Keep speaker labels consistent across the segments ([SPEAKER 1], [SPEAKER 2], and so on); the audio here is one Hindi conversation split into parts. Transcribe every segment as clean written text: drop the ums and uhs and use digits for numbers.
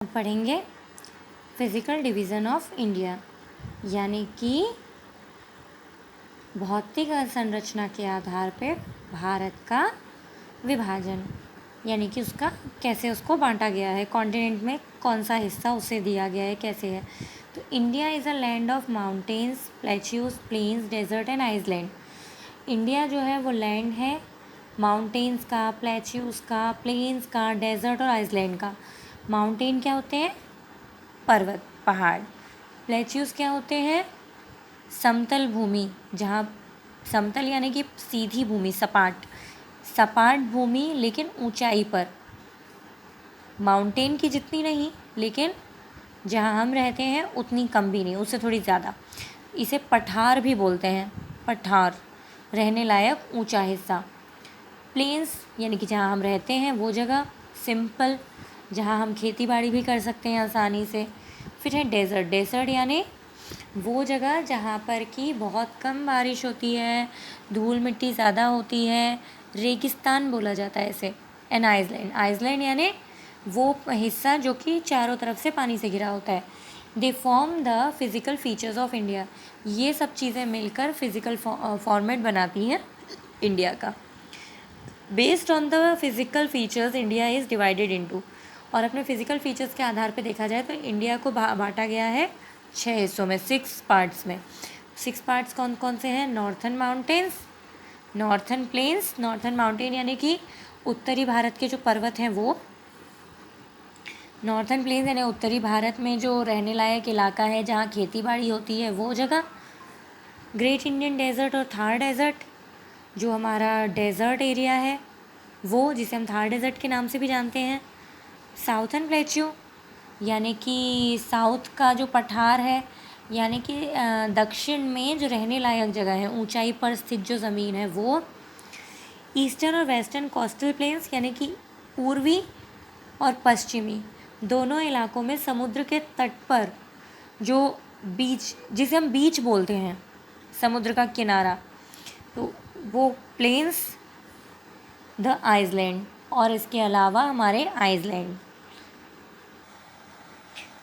[SPEAKER 1] हम पढ़ेंगे फिज़िकल डिवीज़न ऑफ इंडिया, यानी कि भौतिक संरचना के आधार पे भारत का विभाजन, यानी कि उसका कैसे उसको बांटा गया है, कॉन्टिनेंट में कौन सा हिस्सा उसे दिया गया है, कैसे है। तो India is a land of mountains, plateaus, plains, desert and island. India जो है वो लैंड है माउंटेन्स का, प्लेट्यूज का, प्लेन्स का, डेजर्ट और आइसलैंड का। माउंटेन क्या होते हैं? पर्वत, पहाड़। प्लेट्यूज क्या होते हैं? समतल भूमि, जहाँ समतल यानी कि सीधी भूमि, सपाट भूमि लेकिन ऊंचाई पर, माउंटेन की जितनी नहीं लेकिन जहाँ हम रहते हैं उतनी कम भी नहीं, उससे थोड़ी ज़्यादा। इसे पठार भी बोलते हैं, पठार, रहने लायक ऊंचा हिस्सा। प्लेन्स यानी कि जहाँ हम रहते हैं वो जगह, सिंपल, जहाँ हम खेती बाड़ी भी कर सकते हैं आसानी से। फिर है डेज़र्ट, डेज़र्ट यानी वो जगह जहाँ पर कि बहुत कम बारिश होती है, धूल मिट्टी ज़्यादा होती है, रेगिस्तान बोला जाता है इसे। एंड आइसलैंड, आइसलैंड यानी वो हिस्सा जो कि चारों तरफ से पानी से घिरा होता है। They form the physical features of India. ये सब चीज़ें मिलकर फिज़िकल फॉर्मेट बनाती हैं इंडिया का। Based on the physical features India is divided into. और अपने फिज़िकल फीचर्स के आधार पे देखा जाए तो इंडिया को बांटा गया है 6 हिस्सों में, 6 पार्ट्स में। 6 पार्ट्स कौन कौन से हैं? Northern mountains, northern plains, northern mountain यानी कि उत्तरी भारत के जो पर्वत हैं वो, नॉर्थन प्लेन्स यानी उत्तरी भारत में जो रहने लायक इलाका है जहाँ खेती बाड़ी होती है वो जगह। ग्रेट इंडियन डेजर्ट और थार डेजर्ट, जो हमारा डेजर्ट एरिया है वो, जिसे हम थार डेजर्ट के नाम से भी जानते हैं। साउथर्न प्लेट्यू यानी कि साउथ का जो पठार है, यानी कि दक्षिण में जो रहने लायक जगह है, ऊंचाई पर स्थित जो ज़मीन है वो। ईस्टर्न और वेस्टर्न कोस्टल प्लेन्स यानी कि पूर्वी और पश्चिमी दोनों इलाकों में समुद्र के तट पर जो बीच, जिसे हम बीच बोलते हैं, समुद्र का किनारा, तो वो प्लेन्स। द आइसलैंड, और इसके अलावा हमारे island.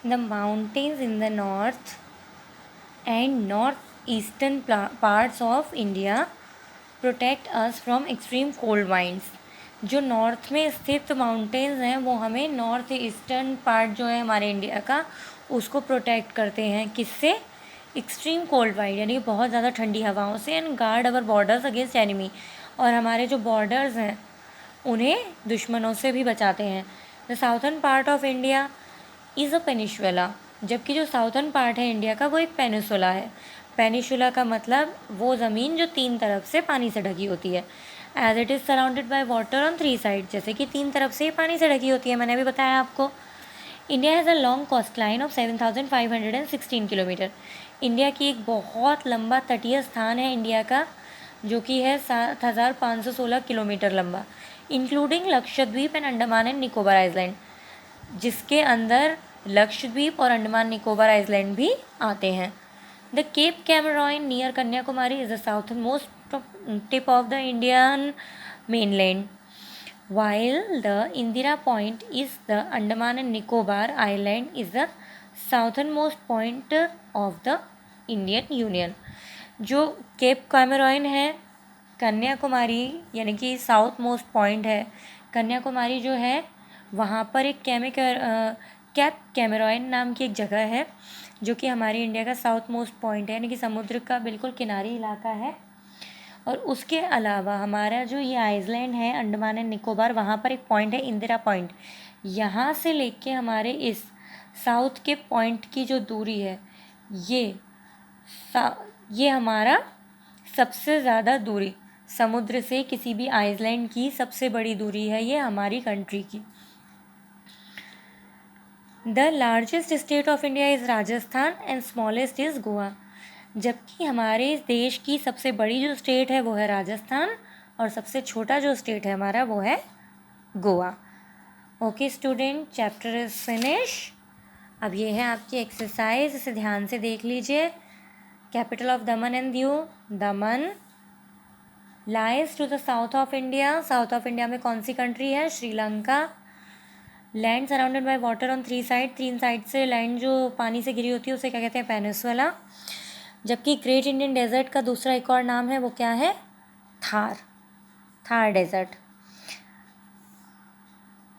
[SPEAKER 1] The mountains in the north and north eastern parts of India protect us from extreme cold winds. जो नॉर्थ में स्थित माउंटेन्स हैं वो हमें नॉर्थ ईस्टर्न पार्ट जो है हमारे इंडिया का, उसको प्रोटेक्ट करते हैं। किससे? एक्सट्रीम कोल्ड वाइंड यानी बहुत ज़्यादा ठंडी हवाओं से। And guard our borders against enemy, और हमारे जो बॉर्डर्स हैं उन्हें दुश्मनों से भी बचाते हैं। The southern part of India is a peninsula, जबकि जो साउथर्न पार्ट है इंडिया का वो एक पेनिसुला है। पेनिसुला का मतलब वो ज़मीन जो 3 तरफ से पानी से ढकी होती है। As it is surrounded by water on 3 side, जैसे कि 3 तरफ से पानी से ढकी होती है, मैंने अभी बताया आपको। India has a long coastline of 7,516 kilometre. India की एक बहुत लंबा तटीय स्थान है इंडिया का, जो कि है 7,516 किलोमीटर लंबा, including Lakshadweep and Andaman and Nicobar island, जिसके अंदर लक्षद्वीप और अंडमान निकोबार आइसलैंड भी आते हैं। The Cape Comorin near Kanyakumari is the southernmost tip of the Indian mainland, while the Indira Point is the Andaman and Nicobar Island is the southernmost point of the Indian Union। जो केप कैमरॉन है, कन्याकुमारी यानी कि साउथ मोस्ट पॉइंट है, कन्याकुमारी जो है वहाँ पर एक कैप कैमरॉन नाम की एक जगह है जो कि हमारी इंडिया का साउथ मोस्ट पॉइंट है, यानी कि समुद्र का बिल्कुल किनारी इलाका है। और उसके अलावा हमारा जो ये आइसलैंड है अंडमान एंड निकोबार, वहाँ पर एक पॉइंट है इंदिरा पॉइंट। यहाँ से लेके हमारे इस साउथ के पॉइंट की जो दूरी है, ये हमारा सबसे ज़्यादा दूरी, समुद्र से किसी भी आइसलैंड की सबसे बड़ी दूरी है ये हमारी कंट्री की। The largest state of India is Rajasthan and smallest is Goa. जबकि हमारे देश की सबसे बड़ी जो स्टेट है वो है राजस्थान, और सबसे छोटा जो स्टेट है हमारा वो है Goa. Okay student, chapter is finish. अब ये है आपकी एक्सरसाइज, इसे ध्यान से देख लीजिए। Capital of Daman and Diu, Daman. Lies to the south of India, south of India में कौन सी कंट्री है? Sri Lanka. Land surrounded by water on 3 side, 3 side से लैंड जो पानी से घिरी होती है उसे क्या कहते हैं, पेनिनसुला। जबकि ग्रेट इंडियन डेजर्ट का दूसरा एक और नाम है, वो क्या है, थार, थार डेजर्ट।